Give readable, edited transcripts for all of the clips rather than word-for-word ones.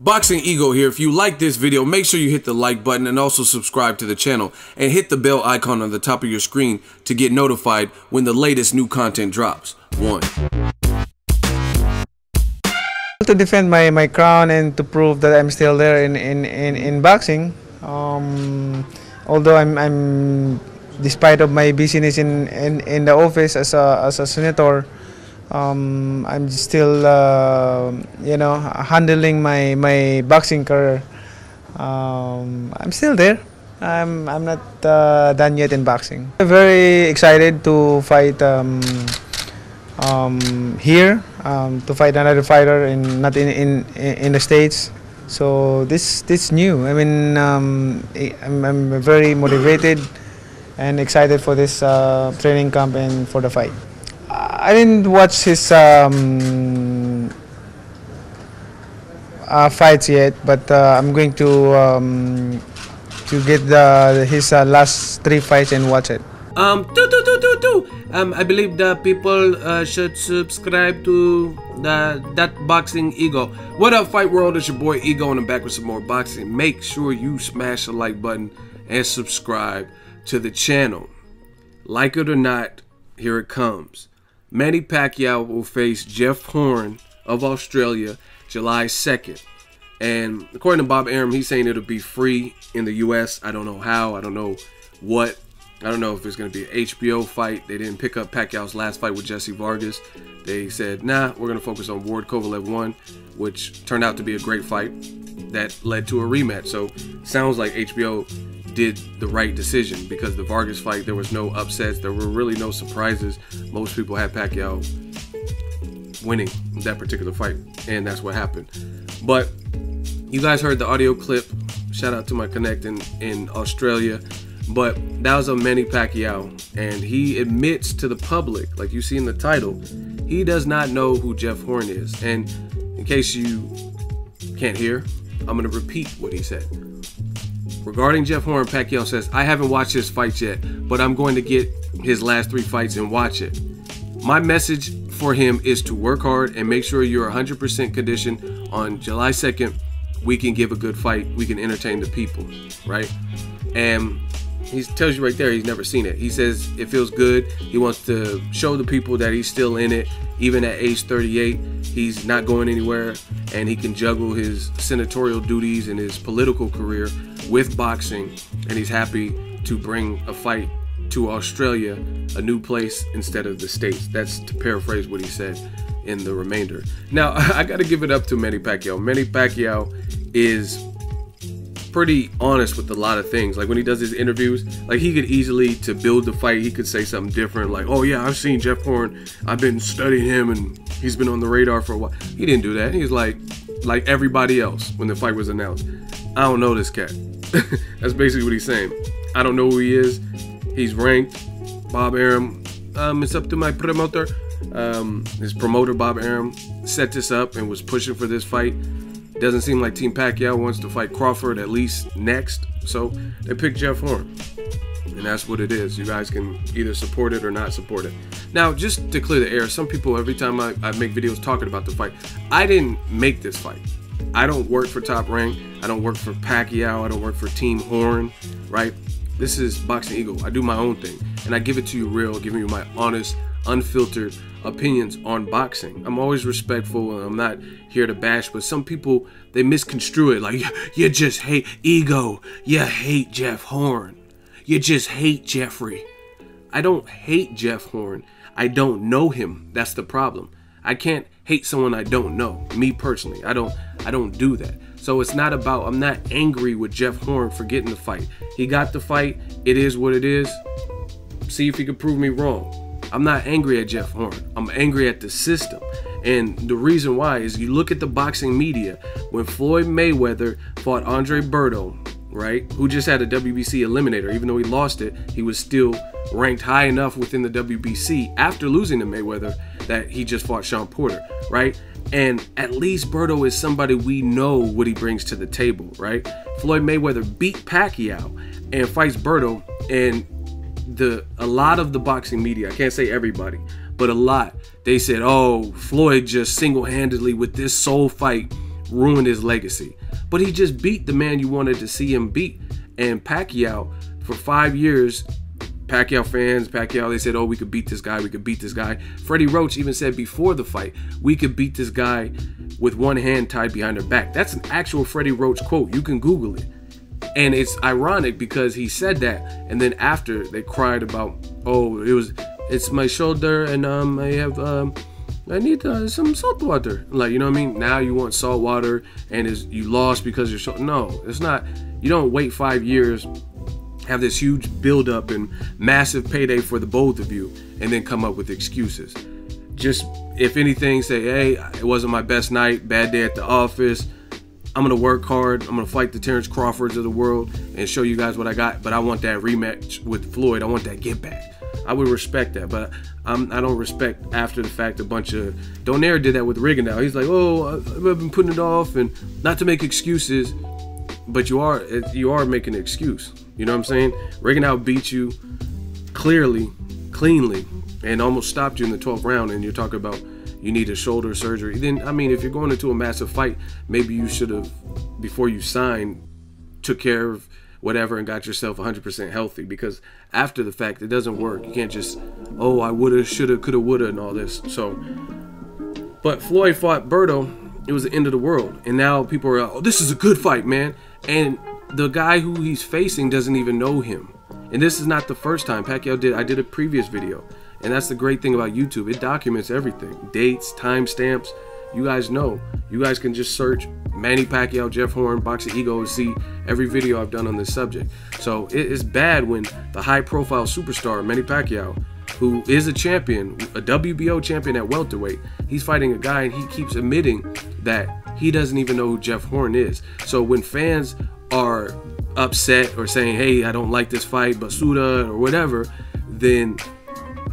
Boxing Ego here. If you like this video, make sure you hit the like button and also subscribe to the channel and hit the bell icon on the top of your screen to get notified when the latest new content drops. To defend my crown and to prove that I'm still there in boxing. Although I'm despite of my busyness in the office as a senator, I'm still handling my boxing career. I'm still there. I'm not done yet in boxing. I'm very excited to fight here, to fight another fighter not in the States. So this new. I mean, I'm very motivated and excited for this training camp and for the fight. I didn't watch his fights yet, but I'm going to get his last 3 fights and watch it. I believe that people should subscribe to that Boxing Ego. What up, Fight World? It's your boy Ego, and I'm back with some more boxing. Make sure you smash the like button and subscribe to the channel. Like it or not, here it comes. Manny Pacquiao will face Jeff Horn of Australia July 2nd. And according to Bob Arum, he's saying it'll be free in the US. I don't know how. I don't know what. I don't know if it's going to be an HBO fight. They didn't pick up Pacquiao's last fight with Jesse Vargas. They said, nah, we're going to focus on Ward Kovalev 1, which turned out to be a great fight that led to a rematch. So sounds like HBO did the right decision, because the Vargas fight, there was no upsets. There were really no surprises. Most people had Pacquiao winning that particular fight, and that's what happened. But you guys heard the audio clip. Shout out to my connect in Australia. But that was a Manny Pacquiao, and he admits to the public, like you see in the title, he does not know who Jeff Horn is. And in case you can't hear, I'm going to repeat what he said. Regarding Jeff Horn, Pacquiao says, I haven't watched his fights yet, but I'm going to get his last 3 fights and watch it. My message for him is to work hard and make sure you're 100% conditioned. On July 2nd, we can give a good fight. We can entertain the people, right? And he tells you right there he's never seen it. He says it feels good. He wants to show the people that he's still in it. Even at age 38, he's not going anywhere, and he can juggle his senatorial duties and his political career with boxing, and he's happy to bring a fight to Australia, a new place instead of the States. That's to paraphrase what he said in the remainder. Now, I got to give it up to Manny Pacquiao. Manny Pacquiao is pretty honest with a lot of things. Like when he does his interviews, like he could easily, to build the fight, he could say something different, like, oh yeah, I've seen Jeff Horn, I've been studying him and he's been on the radar for a while. He didn't do that. He's like everybody else when the fight was announced, I don't know this cat. That's basically what he's saying. I don't know who he is. He's ranked. Bob Arum, it's up to my promoter. His promoter Bob Arum set this up and was pushing for this fight. Doesn't seem like Team Pacquiao wants to fight Crawford at least next, so they picked Jeff Horn, and that's what it is. You guys can either support it or not support it. Now, just to clear the air, some people, every time I make videos talking about the fight, I didn't make this fight. I don't work for Top Rank. I don't work for Pacquiao. I don't work for Team Horn, right? This is Boxing Ego. I do my own thing, and I give it to you real, giving you my honest, unfiltered opinions on boxing. I'm always respectful, and I'm not here to bash, but some people, they misconstrue it like, you just hate Ego, you hate Jeff Horn, you just hate Jeffrey. I don't hate Jeff Horn. I don't know him. That's the problem. I can't hate someone I don't know. Me personally, I don't do that. So it's not about, I'm not angry with Jeff Horn for getting the fight. He got the fight. It is what it is. See if he can prove me wrong. I'm not angry at Jeff Horn. I'm angry at the system. And the reason why is, you look at the boxing media. When Floyd Mayweather fought Andre Berto, right, who just had a WBC eliminator, even though he lost it, he was still ranked high enough within the WBC after losing to Mayweather that he just fought Sean Porter, right? And at least Berto is somebody we know what he brings to the table, right? Floyd Mayweather beat Pacquiao and fights Berto, and a lot of the boxing media, I can't say everybody, but a lot, they said, oh, Floyd just single-handedly with this sole fight ruined his legacy. But he just beat the man you wanted to see him beat. And Pacquiao, for 5 years, Pacquiao fans, they said, oh, we could beat this guy, we could beat this guy. Freddie Roach even said before the fight, we could beat this guy with one hand tied behind her back. That's an actual Freddie Roach quote. You can Google it. And it's ironic because he said that, and then after they cried about, oh, it's my shoulder, and I need some salt water. Like, you know what I mean? Now you want salt water, and you lost because your shoulder. No, it's not. You don't wait 5 years, have this huge buildup and massive payday for the both of you, and then come up with excuses. Just, if anything, say, hey, it wasn't my best night, bad day at the office. I'm going to work hard. I'm going to fight the Terrence Crawfords of the world and show you guys what I got. But I want that rematch with Floyd. I want that get back. I would respect that. But I don't respect after the fact a bunch of... Donaire did that with Rigondeaux. He's like, oh, I've been putting it off. And not to make excuses, but you are making an excuse. You know what I'm saying? Rigondeaux beat you clearly, cleanly, and almost stopped you in the 12th round. And you're talking about... you need a shoulder surgery. Then, I mean, if you're going into a massive fight, maybe you should have, before you signed, took care of whatever and got yourself 100% healthy. Because after the fact, it doesn't work. You can't just, oh, I woulda, shoulda, coulda, woulda, and all this. So, but Floyd fought Berto. It was the end of the world. And now people are, oh, this is a good fight, man. And the guy who he's facing doesn't even know him. And this is not the first time. Pacquiao I did a previous video. And that's the great thing about YouTube. It documents everything. Dates, timestamps. You guys know. You guys can just search Manny Pacquiao, Jeff Horn, Boxing Ego, and see every video I've done on this subject. So it's bad when the high-profile superstar, Manny Pacquiao, who is a champion, a WBO champion at welterweight, he's fighting a guy and he keeps admitting that he doesn't even know who Jeff Horn is. So when fans are upset or saying, hey, I don't like this fight, Basuda, or whatever, then...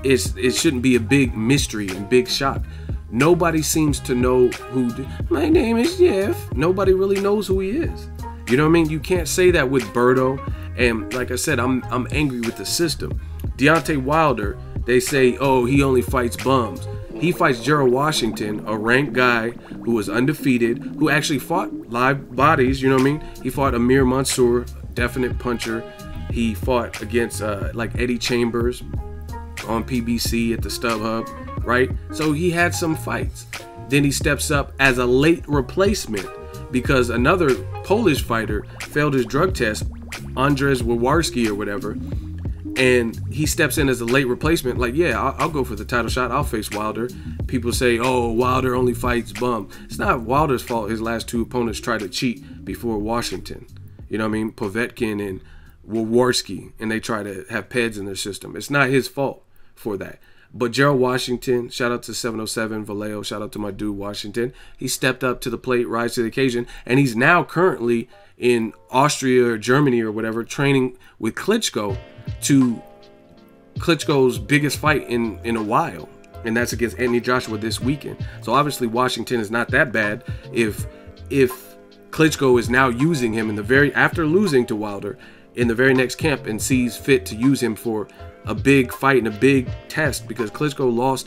it shouldn't be a big mystery and big shock. Nobody seems to know who. My name is Jeff. Nobody really knows who he is. You know what I mean? You can't say that with Berto. And like I said, I'm angry with the system. Deontay Wilder, they say, oh, he only fights bums. He fights Gerald Washington, a ranked guy who was undefeated, who actually fought live bodies. You know what I mean? He fought Amir Mansour, definite puncher. He fought against like Eddie Chambers on PBC at the StubHub, right? So he had some fights. Then he steps up as a late replacement because another Polish fighter failed his drug test, Andrzej Wawarski or whatever, and he steps in as a late replacement. Like, yeah, I'll go for the title shot. I'll face Wilder. People say, oh, Wilder only fights bum. It's not Wilder's fault his last two opponents tried to cheat before Washington. You know what I mean? Povetkin and Wawarski, and they try to have PEDs in their system. It's not his fault for that. But Gerald Washington, shout out to 707 Vallejo, shout out to my dude Washington. He stepped up to the plate, rise to the occasion, and he's now currently in Austria or Germany or whatever, training with Klitschko to Klitschko's biggest fight in a while, and that's against Anthony Joshua this weekend. So obviously Washington is not that bad if Klitschko is now using him in the after losing to Wilder in the very next camp and sees fit to use him for a big fight and a big test, because Klitschko lost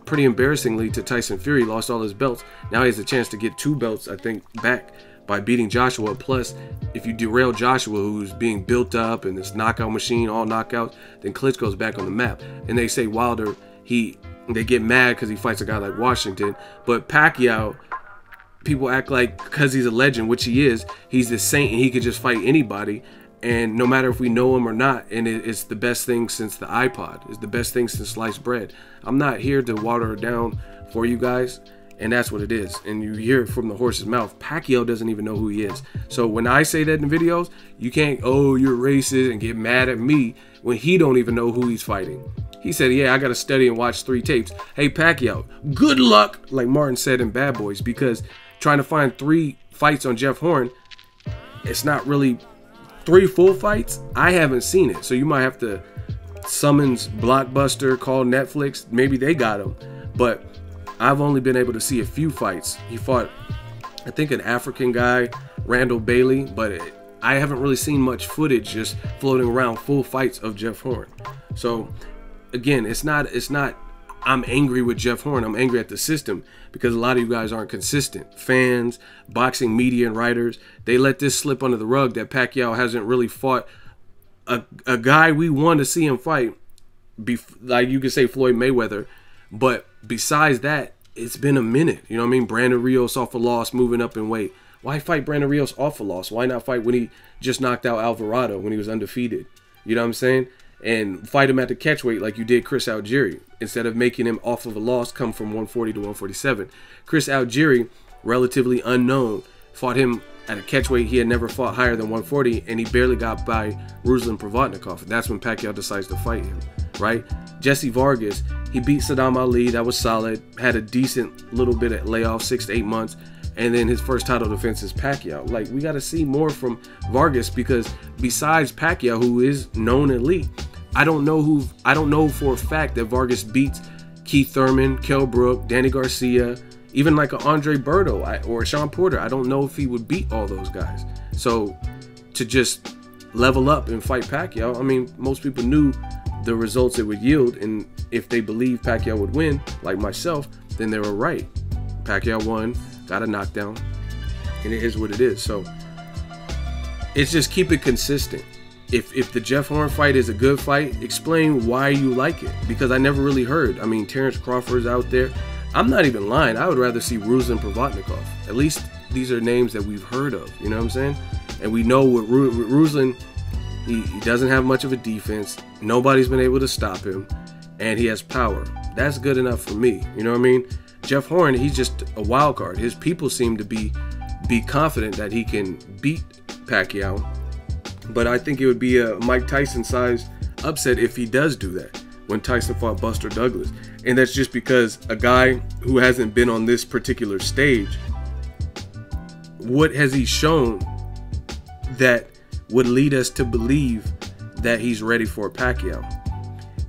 pretty embarrassingly to Tyson Fury, lost all his belts. Now he has a chance to get 2 belts, I think, back by beating Joshua. Plus, if you derail Joshua, who's being built up in this knockout machine, all knockouts, then Klitschko's back on the map. And they say Wilder, they get mad because he fights a guy like Washington. But Pacquiao, people act like because he's a legend, which he is, he's the saint and he could just fight anybody. And no matter if we know him or not, and it's the best thing since the iPod. It's the best thing since sliced bread. I'm not here to water it down for you guys, and that's what it is. And you hear it from the horse's mouth. Pacquiao doesn't even know who he is. So when I say that in videos, you can't, oh, you're racist and get mad at me when he don't even know who he's fighting. He said, yeah, I got to study and watch 3 tapes. Hey, Pacquiao, good luck, like Martin said in Bad Boys, because trying to find 3 fights on Jeff Horn, it's not really 3 full fights. I haven't seen it, so you might have to summons Blockbuster, call Netflix, maybe they got him. But I've only been able to see a few fights. He fought, I think, an African guy, Randall Bailey, but I haven't really seen much footage just floating around full fights of Jeff Horn. So again, it's not I'm angry with Jeff Horn. I'm angry at the system because a lot of you guys aren't consistent. Fans, boxing media, and writers, they let this slip under the rug that Pacquiao hasn't really fought a guy we want to see him fight, like you could say Floyd Mayweather. But besides that, it's been a minute. You know what I mean? Brandon Rios off a loss, moving up in weight. Why fight Brandon Rios off a loss? Why not fight when he just knocked out Alvarado when he was undefeated? You know what I'm saying? And fight him at the catchweight like you did Chris Algieri, instead of making him off of a loss come from 140 to 147. Chris Algieri, relatively unknown, fought him at a catchweight he had never fought higher than 140, and he barely got by Ruslan Provodnikov. That's when Pacquiao decides to fight him, right? Jesse Vargas, he beat Saddam Ali. That was solid. Had a decent little bit of layoff, 6 to 8 months. And then his first title defense is Pacquiao. Like, we got to see more from Vargas, because besides Pacquiao, who is known elite, I don't know for a fact that Vargas beats Keith Thurman, Kell Brook, Danny Garcia, even like a Andre Berto or Sean Porter. I don't know if he would beat all those guys. So to just level up and fight Pacquiao, I mean, most people knew the results it would yield, and if they believed Pacquiao would win, like myself, then they were right. Pacquiao won, got a knockdown, and it is what it is. So it's just keep it consistent. If the Jeff Horn fight is a good fight, explain why you like it, because I never really heard. I mean, Terrence Crawford's out there. I'm not even lying. I would rather see Ruslan Provodnikov. At least these are names that we've heard of. You know what I'm saying? And we know with Ruslan, he doesn't have much of a defense. Nobody's been able to stop him, and he has power. That's good enough for me. You know what I mean? Jeff Horn, he's just a wild card. His people seem to be confident that he can beat Pacquiao, but I think it would be a Mike Tyson-sized upset if he does do that when Tyson fought Buster Douglas. And that's just because a guy who hasn't been on this particular stage, what has he shown that would lead us to believe that he's ready for Pacquiao?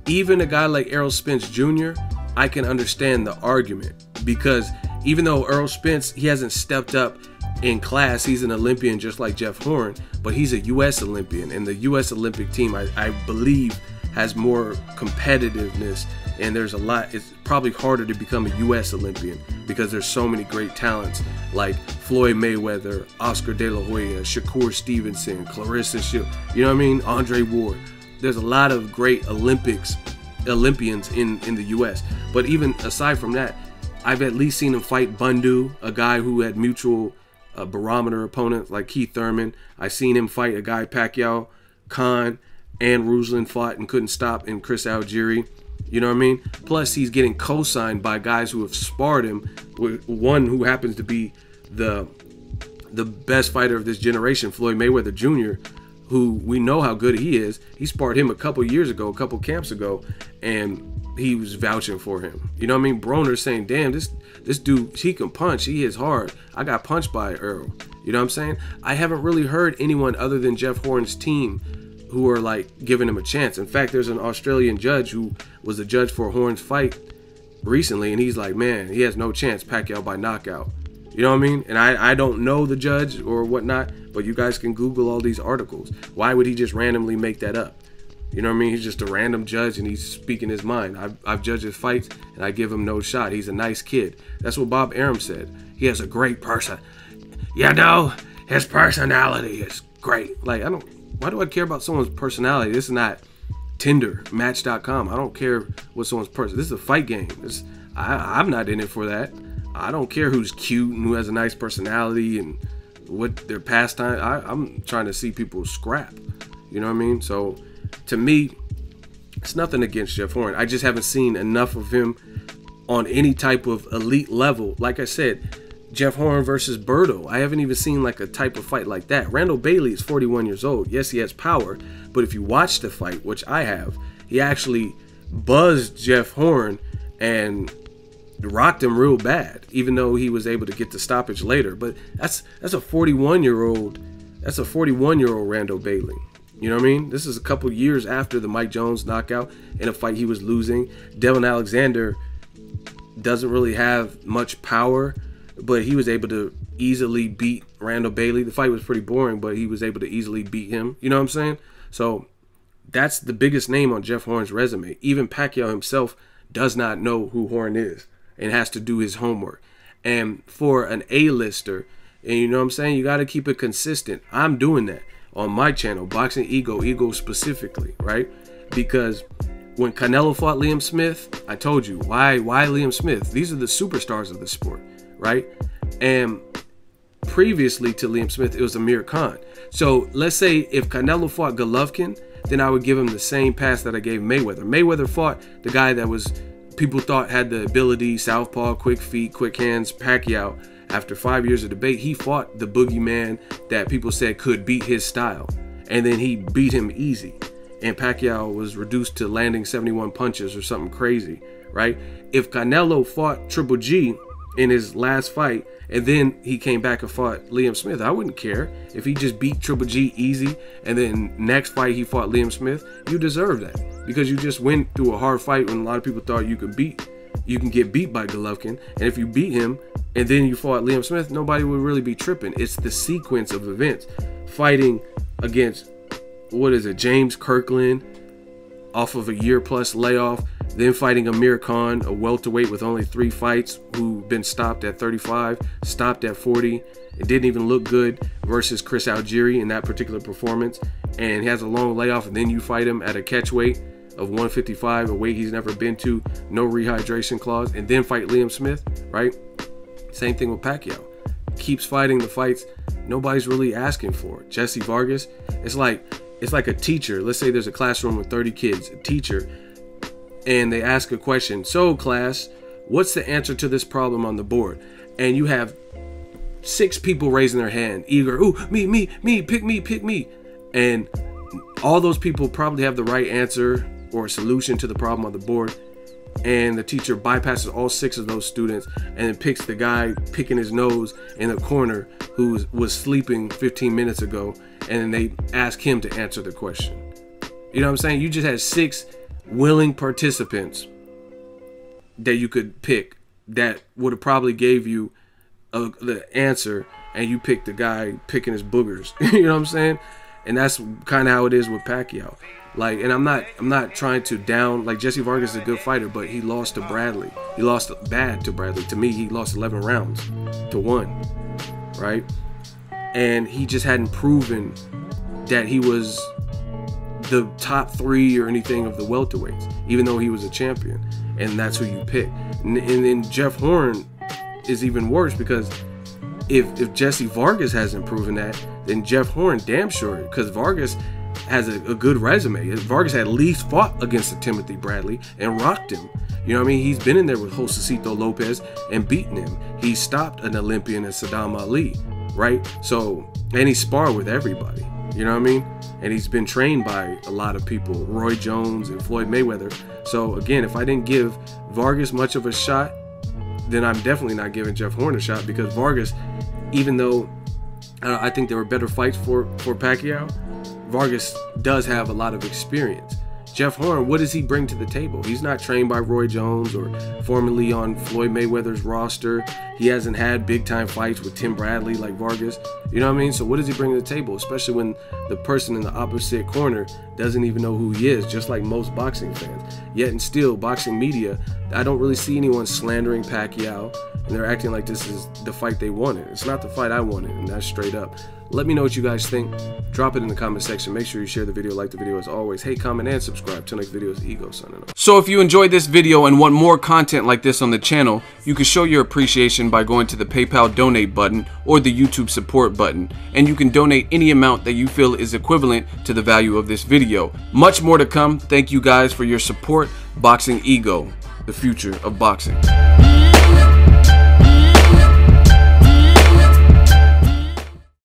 Even a guy like Errol Spence Jr., I can understand the argument, because even though Errol Spence, he hasn't stepped up in class, he's an Olympian just like Jeff Horn, but he's a U.S. Olympian, and the U.S. Olympic team, I believe, has more competitiveness, and there's a lot. It's probably harder to become a U.S. Olympian because there's so many great talents like Floyd Mayweather, Oscar De La Hoya, Shakur Stevenson, Clarissa Shields, you know what I mean? Andre Ward. There's a lot of great Olympians in the U.S. But even aside from that, I've at least seen him fight Bundu, a guy who had mutual barometer opponents like Keith Thurman. I've seen him fight a guy Pacquiao, Khan, and Ruslan fought and couldn't stop, in Chris Algieri. You know what I mean? Plus, he's getting co-signed by guys who have sparred him. One who happens to be the best fighter of this generation, Floyd Mayweather Jr., who we know how good he is. He sparred him a couple years ago, a couple camps ago, and he was vouching for him. You know what I mean? Broner's saying, damn, this dude, he can punch. He hits hard. I got punched by Earl. You know what I'm saying? I haven't really heard anyone other than Jeff Horn's team who are like giving him a chance. In fact, there's an Australian judge who was a judge for Horn's fight recently, and he's like, man, he has no chance, Pacquiao by knockout. You know what I mean? And I don't know the judge or whatnot, but you guys can Google all these articles. Why would he just randomly make that up? You know what I mean? He's just a random judge, and he's speaking his mind. I've judged his fights, and I give him no shot. He's a nice kid. That's what Bob Arum said. He has a great person. You know, his personality is great. Like, why do I care about someone's personality? This is not Tinder, Match.com. I don't care what someone's person. This is a fight game. I'm not in it for that. I don't care who's cute and who has a nice personality and what their pastime. I'm trying to see people scrap. You know what I mean? So, to me, it's nothing against Jeff Horn. I just haven't seen enough of him on any type of elite level. Like I said, Jeff Horn versus Berto. I haven't even seen like a type of fight like that. Randall Bailey is 41 years old. Yes, he has power, but if you watch the fight, which I have, he actually buzzed Jeff Horn and rocked him real bad, even though he was able to get the stoppage later. But that's a 41-year-old. That's a 41-year-old Randall Bailey. You know what I mean? This is a couple years after the Mike Jones knockout in a fight he was losing. Devin Alexander doesn't really have much power, but he was able to easily beat Randall Bailey. The fight was pretty boring, but he was able to easily beat him. You know what I'm saying? So that's the biggest name on Jeff Horn's resume. Even Pacquiao himself does not know who Horn is and has to do his homework. And for an A-lister, and you know what I'm saying, you got to keep it consistent. I'm doing that on my channel, Boxing Ego specifically, right? Because when Canelo fought Liam Smith, I told you, why Liam Smith? These are the superstars of the sport, right? And previously to Liam Smith, it was Amir Khan. So let's say if Canelo fought Golovkin, then I would give him the same pass that I gave Mayweather. Mayweather fought the guy that was, people thought had the ability, southpaw, quick feet, quick hands, Pacquiao. After 5 years of debate, he fought the boogeyman that people said could beat his style. And then he beat him easy. And Pacquiao was reduced to landing 71 punches or something crazy, right? If Canelo fought Triple G in his last fight, and then he came back and fought Liam Smith, I wouldn't care. If he just beat Triple G easy, and then next fight he fought Liam Smith, you deserve that. Because you just went through a hard fight when a lot of people thought you can get beat by Golovkin. And if you beat him, and then you fought Liam Smith, nobody would really be tripping. It's the sequence of events. Fighting against, what is it, James Kirkland off of a year-plus layoff, then fighting Amir Khan, a welterweight with only 3 fights, who've been stopped at 35, stopped at 40. It didn't even look good, versus Chris Algieri in that particular performance. And he has a long layoff, and then you fight him at a catch weight of 155, a weight he's never been to, no rehydration clause, and then fight Liam Smith, right? Same thing with Pacquiao. Keeps fighting the fights nobody's really asking for. Jesse Vargas, it's like a teacher. Let's say there's a classroom with 30 kids, a teacher, and they ask a question. So class, what's the answer to this problem on the board? And you have 6 people raising their hand, eager, ooh, me, pick me. And all those people probably have the right answer or a solution to the problem on the board. And the teacher bypasses all 6 of those students and then picks the guy picking his nose in the corner who was sleeping 15 minutes ago, and then they ask him to answer the question. You know what I'm saying? You just had 6 willing participants that you could pick that would have probably gave you the answer, and you picked the guy picking his boogers. You know what I'm saying? And that's kind of how it is with Pacquiao. Like, and I'm not trying to down, like, Jesse Vargas is a good fighter, but he lost to Bradley. He lost bad to Bradley. To me, he lost 11 rounds to 1, right? And he just hadn't proven that he was the top 3 or anything of the welterweights, even though he was a champion. And that's who you pick. And then Jeff Horn is even worse, because if Jesse Vargas hasn't proven that, then Jeff Horn damn sure, because Vargas has a good resume. Vargas had at least fought against Timothy Bradley and rocked him. You know what I mean? He's been in there with Josecito Lopez and beaten him. He stopped an Olympian as Saddam Ali, right? So, and he sparred with everybody. You know what I mean? And he's been trained by a lot of people, Roy Jones and Floyd Mayweather. So again, if I didn't give Vargas much of a shot, then I'm definitely not giving Jeff Horn a shot, because Vargas, even though I think there were better fights for Pacquiao, Vargas does have a lot of experience. Jeff Horn, what does he bring to the table? He's not trained by Roy Jones or formerly on Floyd Mayweather's roster. He hasn't had big time fights with Tim Bradley like Vargas. You know what I mean? So what does he bring to the table? Especially when the person in the opposite corner doesn't even know who he is, just like most boxing fans. Yet and still, boxing media, I don't really see anyone slandering Pacquiao, and they're acting like this is the fight they wanted. It's not the fight I wanted, and that's straight up. Let me know what you guys think. Drop it in the comment section. Make sure you share the video, like the video as always. Hey, comment, and subscribe. Till next video is Ego signing off. So if you enjoyed this video and want more content like this on the channel, you can show your appreciation by going to the PayPal donate button or the YouTube support button. And you can donate any amount that you feel is equivalent to the value of this video. Much more to come. Thank you guys for your support. Boxing Ego, the future of boxing.